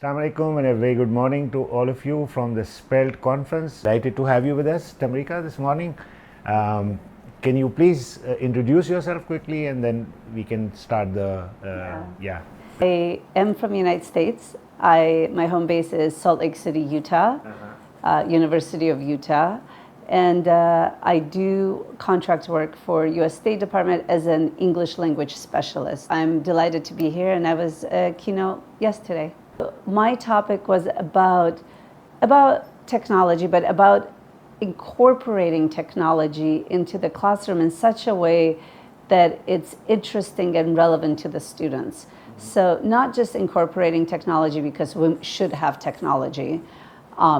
Assalamu alaikum and a very good morning to all of you from the SPELT conference. Delighted to have you with us, Tamrika, this morning. Can you please introduce yourself quickly and then we can start the, I am from the United States. My home base is Salt Lake City, Utah, University of Utah. And I do contract work for U.S. State Department as an English language specialist. I'm delighted to be here, and I was a keynote yesterday. My topic was about technology, but about incorporating technology into the classroom in such a way that it's interesting and relevant to the students. So not just incorporating technology because we should have technology,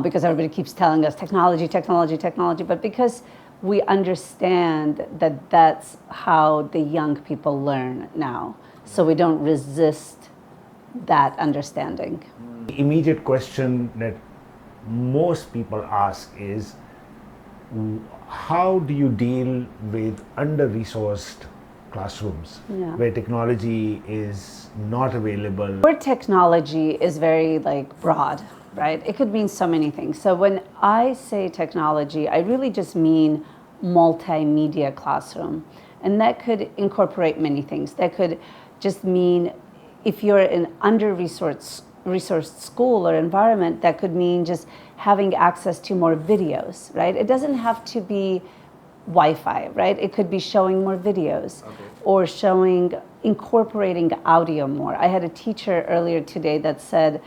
because everybody keeps telling us technology, technology, technology, but because we understand that that's how the young people learn now. So we don't resist that understanding. The immediate question that most people ask is, how do you deal with under-resourced classrooms where technology is not available? The word technology is very broad, right? It could mean so many things. So when I say technology, I really just mean multimedia classroom. And that could incorporate many things. That could just mean, if you're in under-resourced school or environment, that could mean just having access to more videos, right? It doesn't have to be Wi-Fi, right? It could be showing more videos or incorporating audio more. I had a teacher earlier today that said,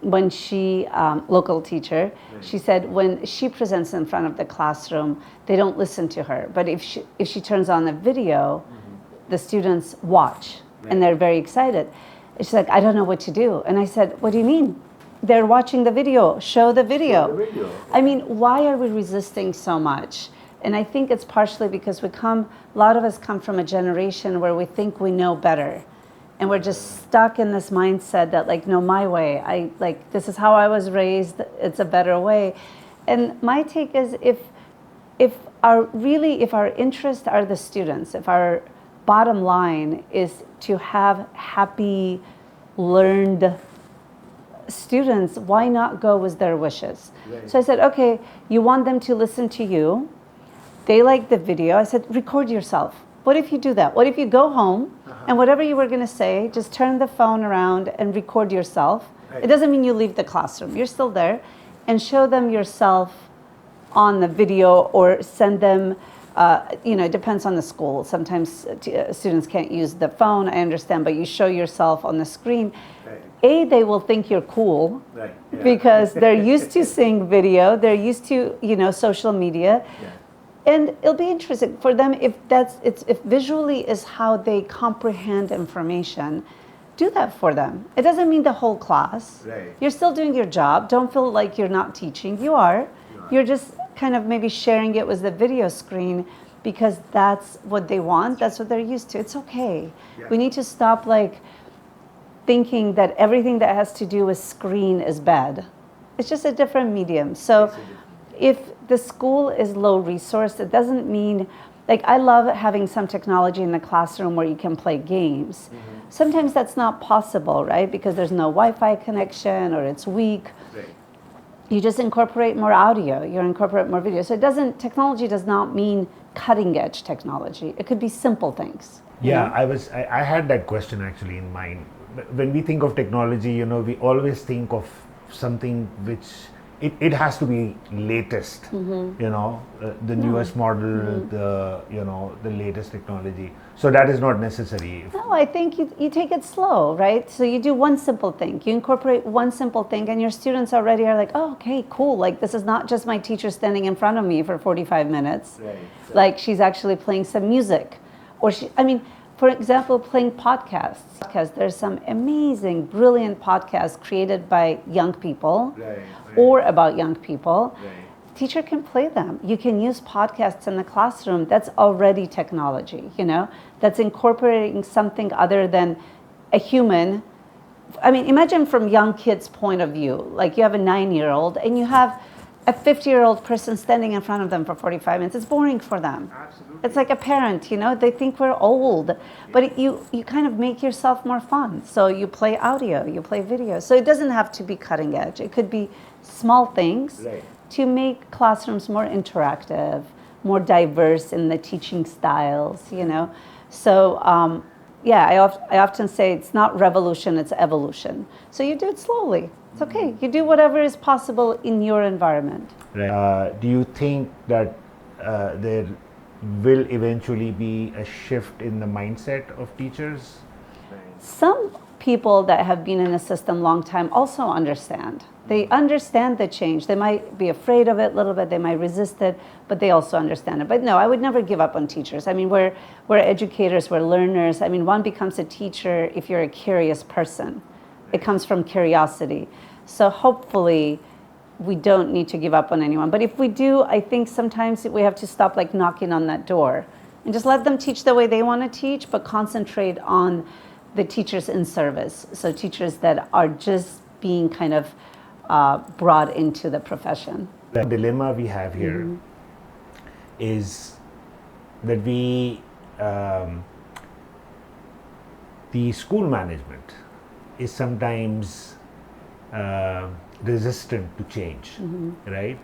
when she, local teacher, she said when she presents in front of the classroom, they don't listen to her. But if she turns on the video, the students watch and they're very excited. She's like, I don't know what to do. And I said, what do you mean? They're watching the video. Show the video. I mean, why are we resisting so much? And I think it's partially because a lot of us come from a generation where we think we know better. And we're just stuck in this mindset that no, my way. This is how I was raised. It's a better way. And my take is if our interests are the students, if our bottom line is to have happy, learned students, why not go with their wishes? So I said, okay, you want them to listen to you. They like the video. I said, record yourself. What if you do that? What if you go home and whatever you were going to say, just turn the phone around and record yourself. It doesn't mean you leave the classroom. You're still there, and show them yourself on the video, or send them, it depends on the school. Sometimes students can't use the phone, I understand, but you show yourself on the screen. They will think you're cool because they're used to seeing video, they're used to, social media. And it'll be interesting for them if visually is how they comprehend information. Do that for them. It doesn't mean the whole class. You're still doing your job. Don't feel like you're not teaching. You are. You're just kind of maybe sharing it with the video screen because that's what they want. That's what they're used to. It's okay. We need to stop thinking that everything that has to do with screen is bad. It's just a different medium. So if the school is low resource, it doesn't mean, I love having some technology in the classroom where you can play games. Sometimes that's not possible, right? Because there's no Wi-Fi connection or it's weak. You just incorporate more audio, you incorporate more video. So technology does not mean cutting edge technology. It could be simple things. Yeah, I had that question actually in mind. When we think of technology, we always think of something which it has to be latest, the newest model, the latest technology. So that is not necessary. No, I think you take it slow, right? So you do one simple thing. You incorporate one simple thing and your students already are like, oh, okay, cool. This is not just my teacher standing in front of me for 45 minutes. She's actually playing some music. Or for example, playing podcasts. Because there's some amazing, brilliant podcasts created by young people or about young people. Teacher can play them. You can use podcasts in the classroom. That's already technology, that's incorporating something other than a human. Imagine from young kids' point of view, you have a 9-year-old and you have a 50-year-old person standing in front of them for 45 minutes. It's boring for them. Absolutely. It's like a parent, they think we're old, but you kind of make yourself more fun. So you play audio, you play video. So it doesn't have to be cutting edge. It could be small things to make classrooms more interactive, more diverse in the teaching styles, So I often say it's not revolution, it's evolution. So you do it slowly. It's okay. You do whatever is possible in your environment. Do you think that there will eventually be a shift in the mindset of teachers? Some people that have been in a system long time also understand. They understand the change. They might be afraid of it a little bit. They might resist it, but they also understand it. But no, I would never give up on teachers. I mean, we're educators, we're learners. I mean, one becomes a teacher if you're a curious person. It comes from curiosity. So hopefully we don't need to give up on anyone. But if we do, I think sometimes we have to stop knocking on that door and just let them teach the way they want to teach, but concentrate on the teachers in service. So teachers that are just being kind of brought into the profession. The dilemma we have here is that the school management is sometimes resistant to change, right?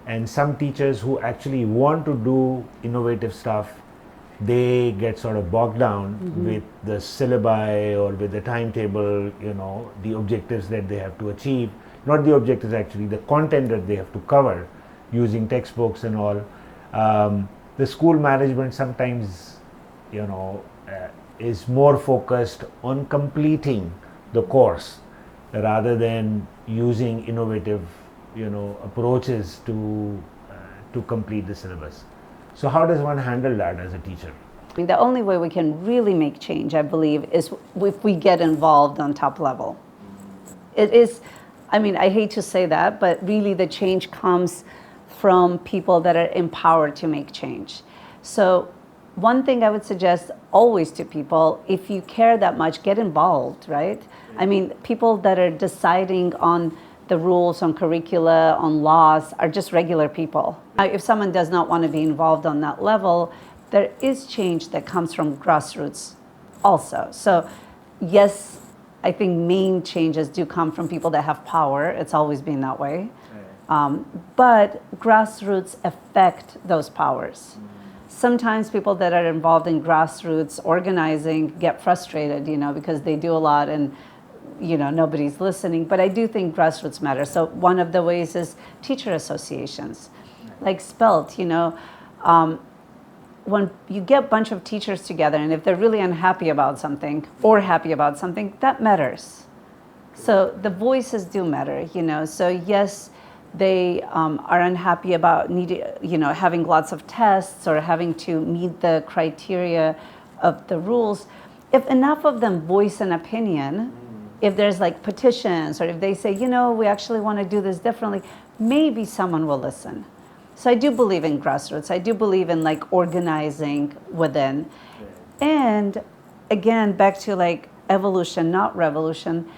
And some teachers who actually want to do innovative stuff, they get sort of bogged down with the syllabi or with the timetable, the objectives that they have to achieve. Not the objectives actually, the content that they have to cover using textbooks and all. The school management sometimes, is more focused on completing the course rather than using innovative, approaches to complete the syllabus. So how does one handle that as a teacher? I mean, the only way we can really make change, I believe, is if we get involved on top level. It is, I hate to say that, but really the change comes from people that are empowered to make change. So one thing I would suggest always to people, if you care that much, get involved, right? I mean, people that are deciding on the rules, on curricula, on laws, are just regular people. If someone does not want to be involved on that level, there is change that comes from grassroots also. So yes, I think main changes do come from people that have power. It's always been that way. But grassroots affect those powers. Sometimes people that are involved in grassroots organizing get frustrated, because they do a lot and nobody's listening. But I do think grassroots matter. So one of the ways is teacher associations, like SPELT. When you get a bunch of teachers together, and if they're really unhappy about something or happy about something, that matters. So the voices do matter. So yes, they are unhappy about having lots of tests or having to meet the criteria of the rules. If enough of them voice an opinion, if there's petitions, or if they say, we actually want to do this differently, maybe someone will listen. So I do believe in grassroots. I do believe in organizing within. And again, back to evolution, not revolution.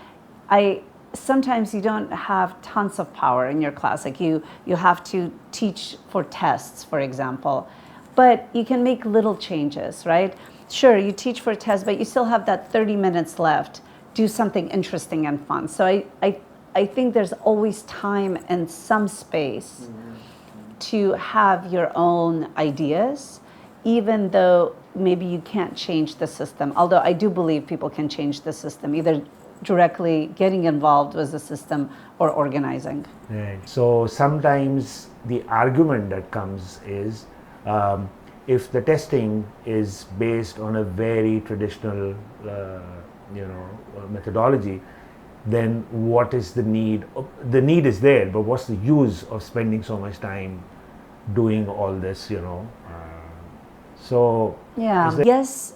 Sometimes you don't have tons of power in your class. You have to teach for tests, for example, but you can make little changes, right? Sure, you teach for tests, but you still have that 30 minutes left. Do something interesting and fun. So I think there's always time and some space to have your own ideas, even though maybe you can't change the system. Although I do believe people can change the system, either directly getting involved with the system or organizing. Right. So sometimes the argument that comes is if the testing is based on a very traditional methodology, then what is the need? The need is there, but what's the use of spending so much time doing all this, So yes,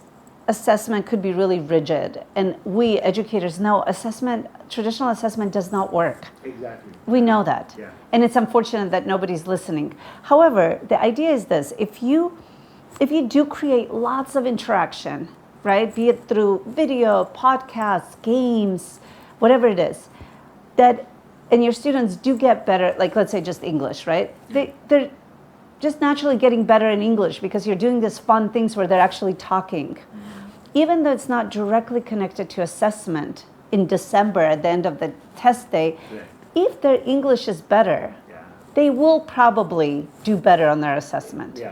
assessment could be really rigid, and we educators know traditional assessment does not work. Exactly. We know that. Yeah. And it's unfortunate that nobody's listening. However, the idea is this: if you do create lots of interaction, right, be it through video, podcasts, games, whatever it is, that and your students do get better, like let's say just English, right? They're just naturally getting better in English because you're doing these fun things where they're actually talking. Even though it's not directly connected to assessment in December at the end of the test day, if their English is better, they will probably do better on their assessment.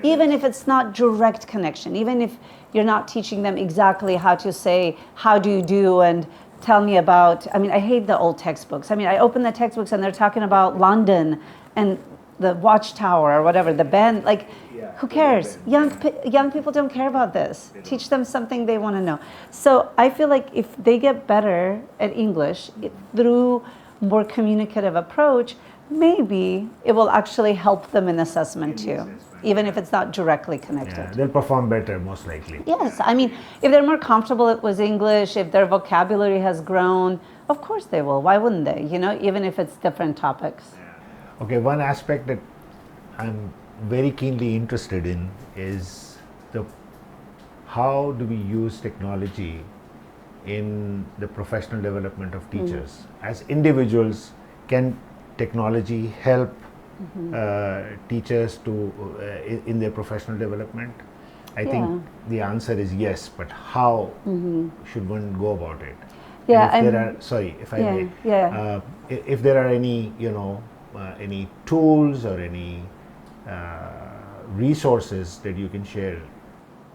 Even if it's not direct connection, even if you're not teaching them exactly how to say, how do you do, and tell me about, I mean, I hate the old textbooks. I mean, I open the textbooks and they're talking about London and the watchtower or whatever, the band, like, who cares? Young people don't care about this. Teach them something they want to know. So I feel like if they get better at English through more communicative approach, maybe it will actually help them in assessment too, even if it's not directly connected. Yeah, they'll perform better, most likely. Yes, I mean, if they're more comfortable with English, if their vocabulary has grown, of course they will. Why wouldn't they? You know, even if it's different topics. Okay, one aspect that I'm very keenly interested in is how do we use technology in the professional development of teachers? As individuals, can technology help teachers to in their professional development? I think the answer is yes, but how should one go about it? Yeah, and if there are, sorry, if I may, if there are any, any tools or any resources that you can share.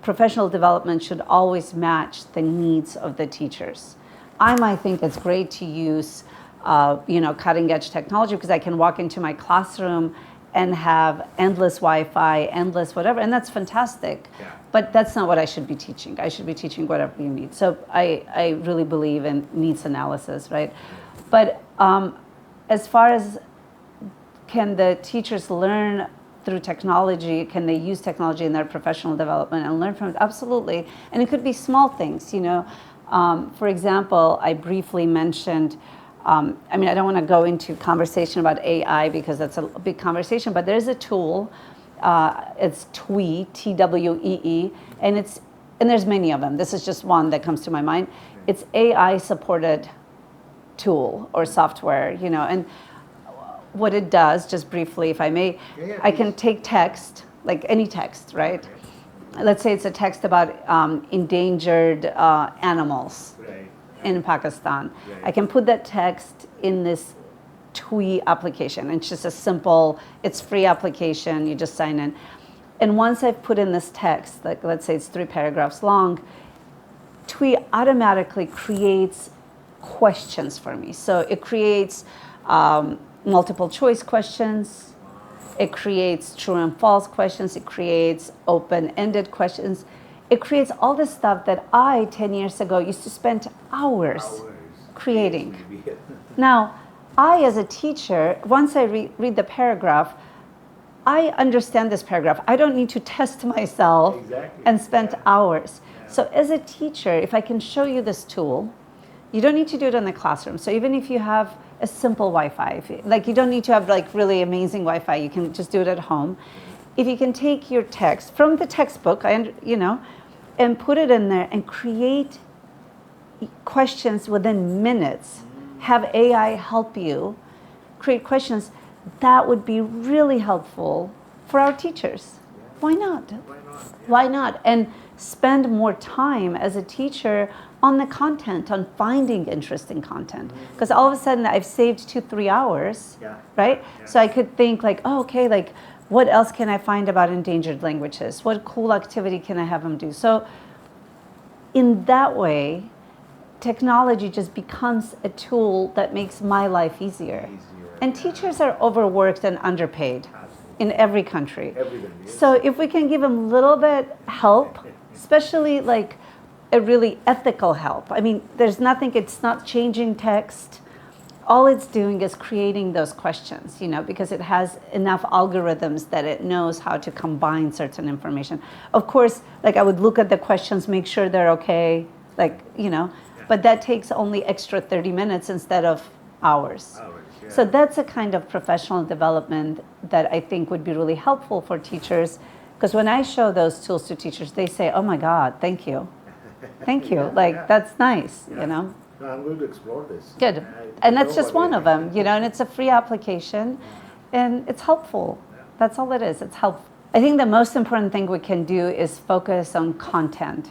Professional development should always match the needs of the teachers. I might think it's great to use cutting edge technology because I can walk into my classroom and have endless Wi-Fi, endless whatever, and that's fantastic. But that's not what I should be teaching. I should be teaching whatever you need. So I really believe in needs analysis, right? But as far as can the teachers learn through technology, can they use technology in their professional development and learn from it? Absolutely. And it could be small things, For example, I briefly mentioned, I don't want to go into conversation about AI because that's a big conversation, but there's a tool, it's TWEE, T-W-E-E, and there's many of them. This is just one that comes to my mind. It's AI-supported tool or software, and what it does, just briefly, if I may, I can take text, like any text, right? Let's say it's a text about endangered animals in Pakistan. I can put that text in this TWEE application. It's just a simple, it's free application, you just sign in. And once I've put in this text, like let's say it's 3 paragraphs long, TWEE automatically creates questions for me. So it creates multiple choice questions, it creates true and false questions, it creates open-ended questions, it creates all this stuff that I, 10 years ago, used to spend hours creating. Now, I, as a teacher, once I read the paragraph, I understand this paragraph. I don't need to test myself and spend hours. So as a teacher, if I can show you this tool, you don't need to do it in the classroom. So even if you have a simple Wi-Fi, you don't need to have really amazing Wi-Fi, you can just do it at home. If you can take your text from the textbook, and put it in there and create questions within minutes, have AI help you create questions, that would be really helpful for our teachers. Why not? Why not? And spend more time as a teacher on the content, on finding interesting content. Because all of a sudden I've saved 2-3 hours, right? So I could think what else can I find about endangered languages? What cool activity can I have them do? So in that way, technology just becomes a tool that makes my life easier. And teachers are overworked and underpaid in every country. So if we can give them a little bit help, especially a really ethical help. I mean, there's nothing, it's not changing text. All it's doing is creating those questions, because it has enough algorithms that it knows how to combine certain information. Of course, I would look at the questions, make sure they're okay, but that takes only extra 30 minutes instead of hours. So that's a kind of professional development that I think would be really helpful for teachers, because when I show those tools to teachers, they say, oh my God, thank you. Thank you. That's nice, No, I'm going to explore this. Good. And that's just one of them, you know, and it's a free application and it's helpful. That's all it is. It's helpful. I think the most important thing we can do is focus on content.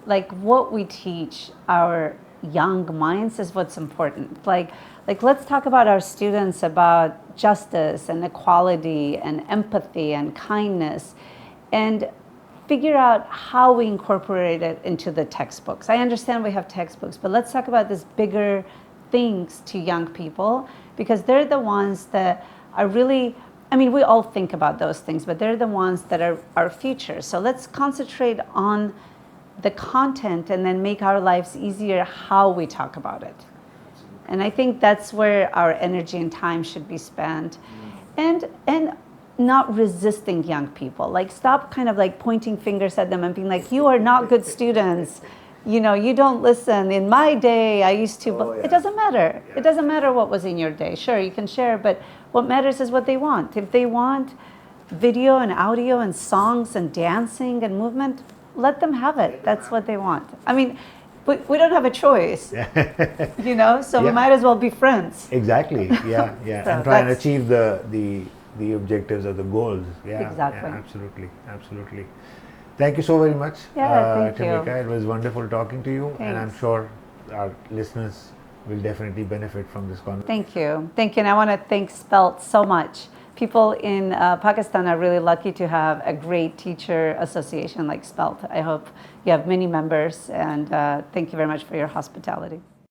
Like what we teach our young minds is what's important. Like let's talk about our students about justice and equality and empathy and kindness and figure out how we incorporate it into the textbooks. I understand we have textbooks, but let's talk about these bigger things to young people because they're the ones that are really, I mean, we all think about those things, but they're the ones that are our future. So let's concentrate on the content and then make our lives easier how we talk about it. And I think that's where our energy and time should be spent. And not resisting young people. Like stop kind of like pointing fingers at them and being like, you are not good students. You know, you don't listen. In my day, I used to, but it doesn't matter. It doesn't matter what was in your day. Sure, you can share, but what matters is what they want. If they want video and audio and songs and dancing and movement, let them have it. That's what they want. I mean, we don't have a choice, you know, so we might as well be friends. Exactly, yeah. So and try and achieve the objectives or the goals. Exactly. Absolutely. Thank you so very much, thank you. Tamrika. It was wonderful talking to you. Thanks. And I'm sure our listeners will definitely benefit from this conversation. Thank you. And I want to thank SPELT so much. People in Pakistan are really lucky to have a great teacher association like SPELT. I hope you have many members, and thank you very much for your hospitality.